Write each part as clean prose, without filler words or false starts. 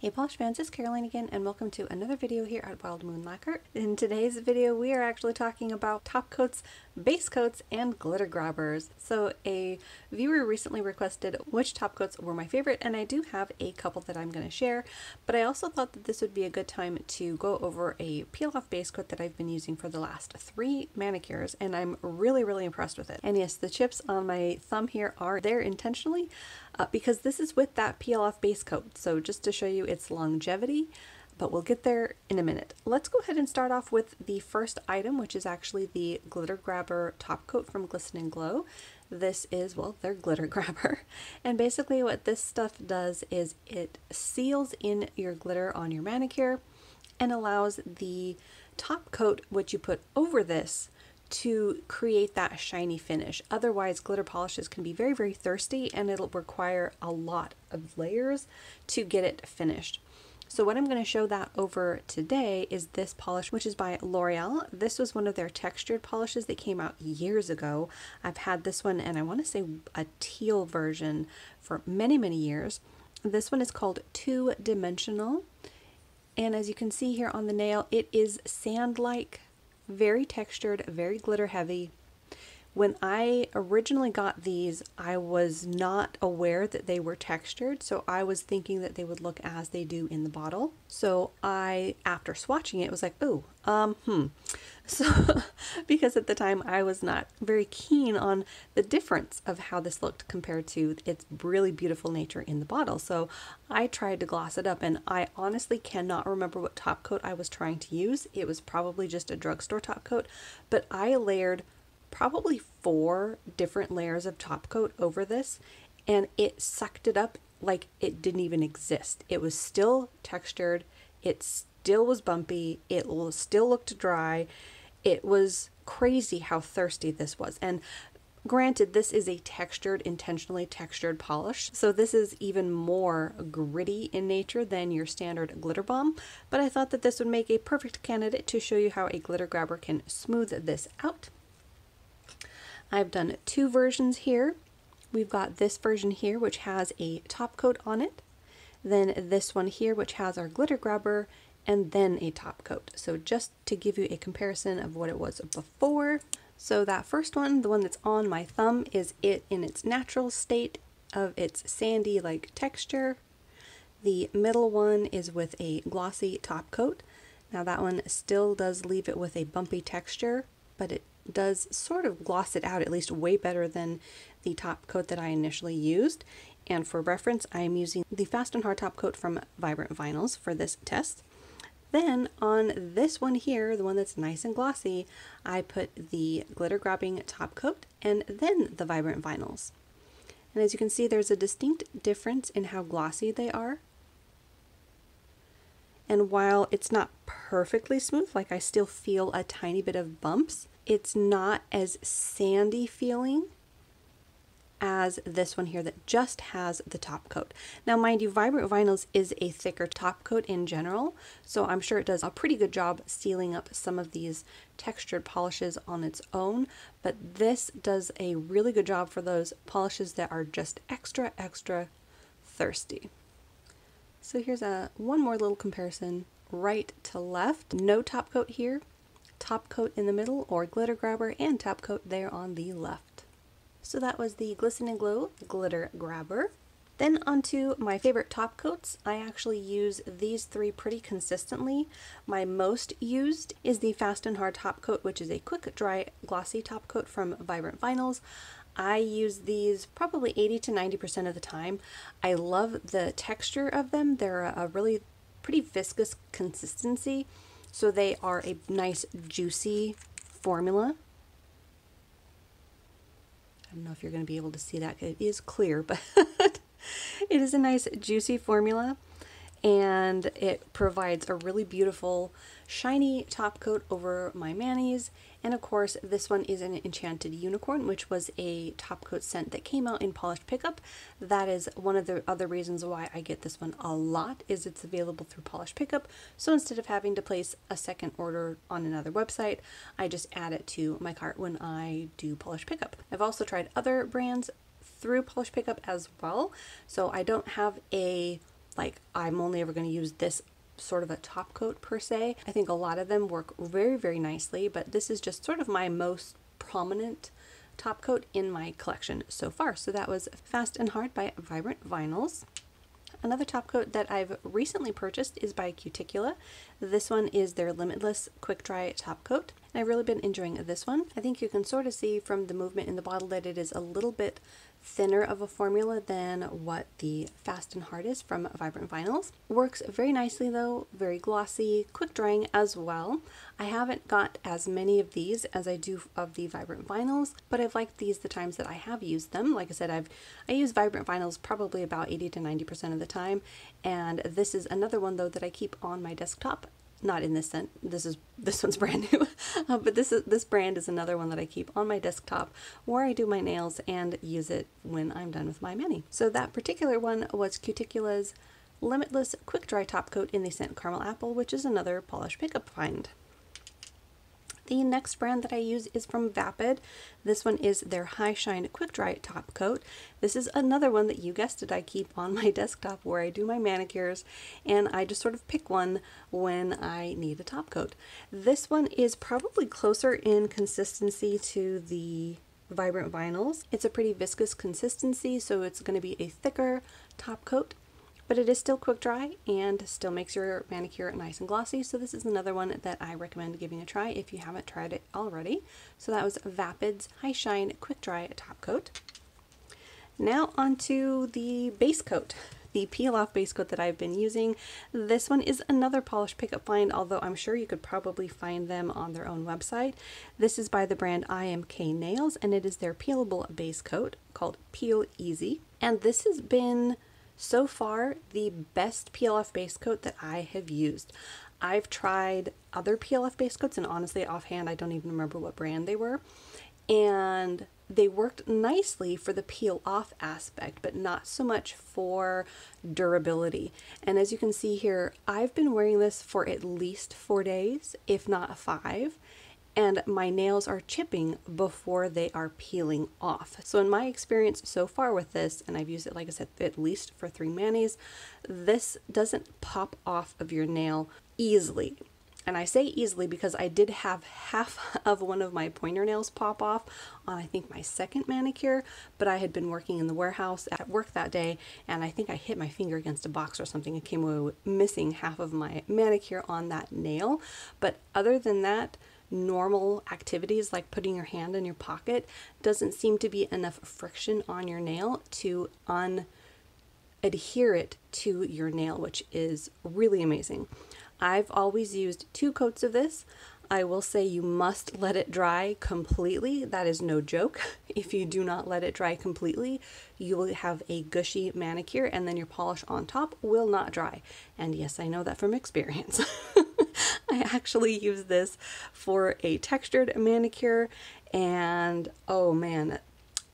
Hey Polish fans, it's Caroline again, and welcome to another video here at Wild Moon Lacquer. In today's video, we are actually talking about top coats, base coats, and glitter grabbers. So a viewer recently requested which top coats were my favorite, and I do have a couple that I'm going to share, but I also thought that this would be a good time to go over a peel-off base coat that I've been using for the last 3 manicures, and I'm really impressed with it. And yes, the chips on my thumb here are there intentionally, because this is with that peel-off base coat. So just to show you its longevity, but we'll get there in a minute. Let's go ahead and start off with the first item, which is actually the Glitter Grabber top coat from Glisten & Glow. This is, well, their glitter grabber. And basically what this stuff does is it seals in your glitter on your manicure and allows the top coat, which you put over this, to create that shiny finish. Otherwise, glitter polishes can be very thirsty, and it'll require a lot of layers to get it finished. So what I'm going to show that over today is this polish, which is by L'Oreal. This was one of their textured polishes that came out years ago. I've had this one, and I want to say a teal version, for many years. This one is called 2-Dimensional, and as you can see here on the nail, it is sand-like, very textured, very glitter heavy. When I originally got these, I was not aware that they were textured, so I was thinking that they would look as they do in the bottle. So I, after swatching it, was like, oh, So, because at the time I was not very keen on the difference of how this looked compared to its really beautiful nature in the bottle. So I tried to gloss it up, and I honestly cannot remember what top coat I was trying to use. It was probably just a drugstore top coat, but I layered probably 4 different layers of top coat over this, and it sucked it up like it didn't even exist. It was still textured, it still was bumpy, it still looked dry. It was crazy how thirsty this was. And granted, this is a textured, intentionally textured polish, so this is even more gritty in nature than your standard glitter bomb, but I thought that this would make a perfect candidate to show you how a glitter grabber can smooth this out. I've done 2 versions here. We've got this version here, which has a top coat on it, then this one here, which has our glitter grabber, and then a top coat. So just to give you a comparison of what it was before. So that first one, the one that's on my thumb, is it in its natural state of its sandy like texture. The middle one is with a glossy top coat. Now that one still does leave it with a bumpy texture, but it does sort of gloss it out, at least way better than the top coat that I initially used. And for reference, I am using the Fast and Hard top coat from Vibrant Vinyls for this test. Then on this one here, the one that's nice and glossy, I put the glitter grabbing top coat and then the Vibrant Vinyls. And as you can see, there's a distinct difference in how glossy they are. And while it's not perfectly smooth, like I still feel a tiny bit of bumps, it's not as sandy feeling as this one here that just has the top coat. Now mind you, Vibrant Vinyls is a thicker top coat in general, so I'm sure it does a pretty good job sealing up some of these textured polishes on its own, but this does a really good job for those polishes that are just extra thirsty. So here's one more little comparison, right to left. No top coat here, top coat in the middle, or glitter grabber and top coat there on the left. So that was the Glisten & Glow glitter grabber. Then onto my favorite top coats. I actually use these 3 pretty consistently. My most used is the Fast and Hard top coat, which is a quick dry glossy top coat from Vibrant Vinyls. I use these probably 80 to 90% of the time. I love the texture of them. They're a really pretty viscous consistency, so they are a nice juicy formula. I don't know if you're going to be able to see that. It is clear, but it is a nice juicy formula, and it provides a really beautiful shiny top coat over my manis. And of course, this one is an Enchanted Unicorn, which was a top coat scent that came out in Polished Pickup. That is one of the other reasons why I get this one a lot, is it's available through Polished Pickup. So instead of having to place a second order on another website, I just add it to my cart when I do Polished Pickup. I've also tried other brands through Polished Pickup as well, so I don't have a like I'm only ever going to use this sort of a top coat per se. I think a lot of them work very, very nicely, but this is just sort of my most prominent top coat in my collection so far. So that was Fast and Hard by Vibrant Vinyls. Another top coat that I've recently purchased is by Cuticula. This one is their Limitless Quick Dry Top Coat. And I've really been enjoying this one. I think you can sort of see from the movement in the bottle that it is a little bit thinner of a formula than what the Fast and Hard is from Vibrant Vinyls. Works very nicely though, very glossy, quick drying as well. I haven't got as many of these as I do of the Vibrant Vinyls, but I've liked these the times that I have used them. Like I said, I use Vibrant Vinyls probably about 80 to 90% of the time, and this is another one though that I keep on my desktop. Not in this scent, this one's brand new, but this brand is another one that I keep on my desktop where I do my nails and use it when I'm done with my mani. So that particular one was Cuticula's Limitless Quick Dry Top Coat in the scent Caramel Apple, which is another polish pickup find. The next brand that I use is from Vapid. This one is their High Shine Quick Dry Top Coat. This is another one that, you guessed it, I keep on my desktop where I do my manicures, and I just sort of pick one when I need a top coat. This one is probably closer in consistency to the Vibrant Vinyls. It's a pretty viscous consistency, so it's going to be a thicker top coat, but it is still quick dry and still makes your manicure nice and glossy. So this is another one that I recommend giving a try if you haven't tried it already. So that was Vapid's High Shine Quick Dry Top Coat. Now onto the base coat, the peel off base coat that I've been using. This one is another polish pickup find, although I'm sure you could probably find them on their own website. This is by the brand IMK Nails, and it is their peelable base coat called Peel Easy. And this has been so far the best peel off base coat that I have used. I've tried other peel off base coats, and honestly offhand I don't even remember what brand they were, and they worked nicely for the peel off aspect, but not so much for durability. And as you can see here, I've been wearing this for at least 4 days, if not 5. And my nails are chipping before they are peeling off. So in my experience so far with this, and I've used it, like I said, at least for 3 manis, this doesn't pop off of your nail easily. And I say easily because I did have half of one of my pointer nails pop off on, I think, my second manicure, but I had been working in the warehouse at work that day, and I think I hit my finger against a box or something and came away missing half of my manicure on that nail. But other than that, normal activities like putting your hand in your pocket doesn't seem to be enough friction on your nail to adhere it to your nail, which is really amazing. I've always used 2 coats of this. I will say you must let it dry completely. That is no joke. If you do not let it dry completely, you will have a gushy manicure, and then your polish on top will not dry. And yes, I know that from experience. I actually used this for a textured manicure, and oh man,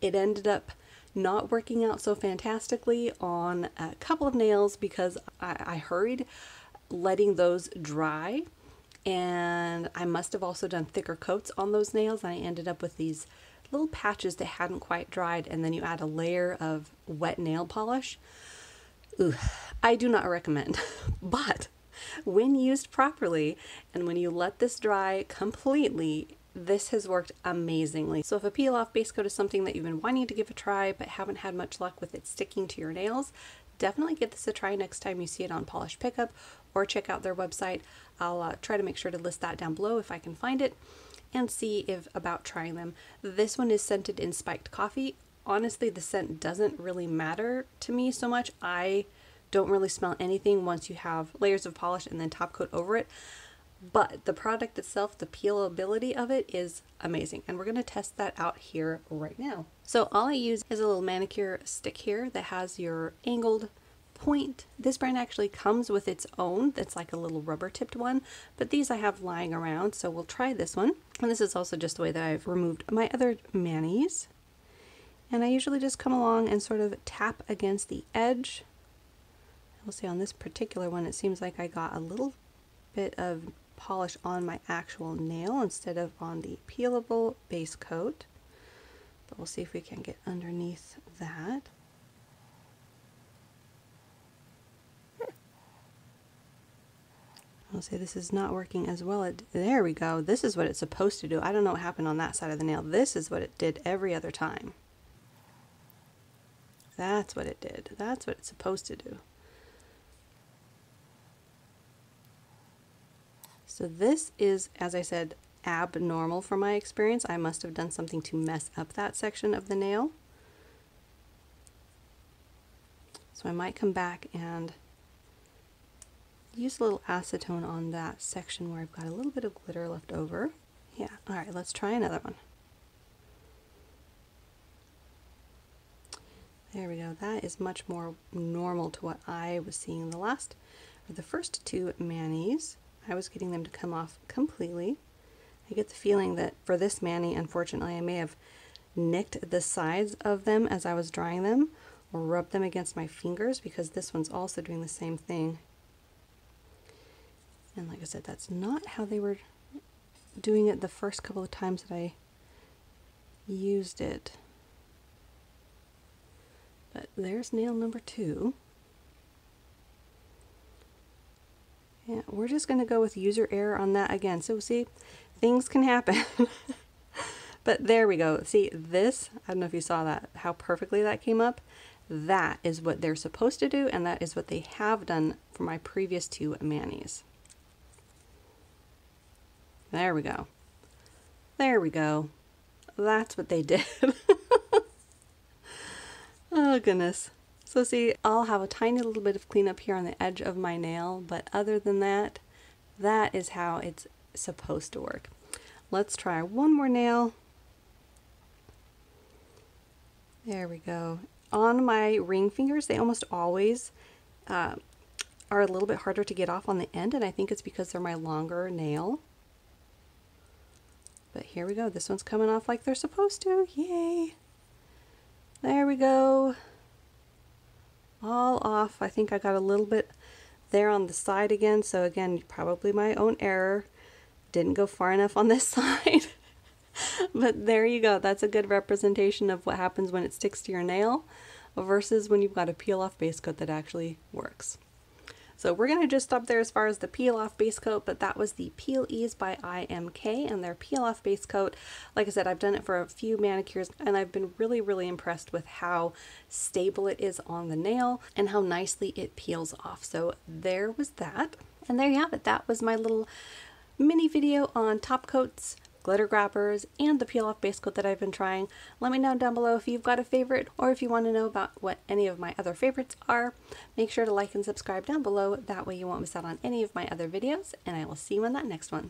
it ended up not working out so fantastically on a couple of nails because I hurried letting those dry, and I must have also done thicker coats on those nails, and I ended up with these little patches that hadn't quite dried, and then you add a layer of wet nail polish. Ooh, I do not recommend, but when used properly and when you let this dry completely, this has worked amazingly. So if a peel off base coat is something that you've been wanting to give a try but haven't had much luck with it sticking to your nails, definitely give this a try next time you see it on Polish Pickup, or check out their website. I'll try to make sure to list that down below if I can find it, and see if about trying them. This one is scented in spiked coffee. Honestly, the scent doesn't really matter to me so much. I don't really smell anything once you have layers of polish and then top coat over it. But the product itself, the peelability of it is amazing. And we're going to test that out here right now. So all I use is a little manicure stick here that has your angled point. This brand actually comes with its own that's like a little rubber tipped one, but these I have lying around, so we'll try this one. And this is also just the way that I've removed my other manis. And I usually just come along and sort of tap against the edge. We'll see on this particular one, it seems like I got a little bit of polish on my actual nail instead of on the peelable base coat. But we'll see if we can get underneath that. I'll say this is not working as well. There we go. This is what it's supposed to do. I don't know what happened on that side of the nail. This is what it did every other time. That's what it did. That's what it's supposed to do. So this is, as I said, abnormal from my experience. I must have done something to mess up that section of the nail. So I might come back and use a little acetone on that section where I've got a little bit of glitter left over. Yeah, all right, let's try another one. There we go. That is much more normal to what I was seeing the first two manis. I was getting them to come off completely. I get the feeling that for this mani, unfortunately, I may have nicked the sides of them as I was drying them or rubbed them against my fingers, because this one's also doing the same thing. And like I said, that's not how they were doing it the first couple of times that I used it. But there's nail number 2. Yeah, we're just going to go with user error on that again. So see, things can happen. But there we go. See this, I don't know if you saw that, how perfectly that came up. That is what they're supposed to do, and that is what they have done for my previous 2 manis. There we go. There we go. That's what they did. Oh goodness. So see, I'll have a tiny little bit of cleanup here on the edge of my nail, but other than that, that is how it's supposed to work. Let's try one more nail. There we go. On my ring fingers, they almost always are a little bit harder to get off on the end, and I think it's because they're my longer nail. But here we go. This one's coming off like they're supposed to. Yay! There we go. All off. I think I got a little bit there on the side again. So again, probably my own error. Didn't go far enough on this side. But there you go. That's a good representation of what happens when it sticks to your nail versus when you've got a peel off base coat that actually works. So we're going to just stop there as far as the peel off base coat, but that was the Peel Ease by IMK and their peel off base coat. Like I said, I've done it for a few manicures and I've been really impressed with how stable it is on the nail and how nicely it peels off. So there was that. And there you have it. That was my little mini video on top coats, glitter grabbers, and the peel off base coat that I've been trying. Let me know down below if you've got a favorite or if you want to know about what any of my other favorites are. Make sure to like and subscribe down below. That way you won't miss out on any of my other videos, and I will see you in that next one.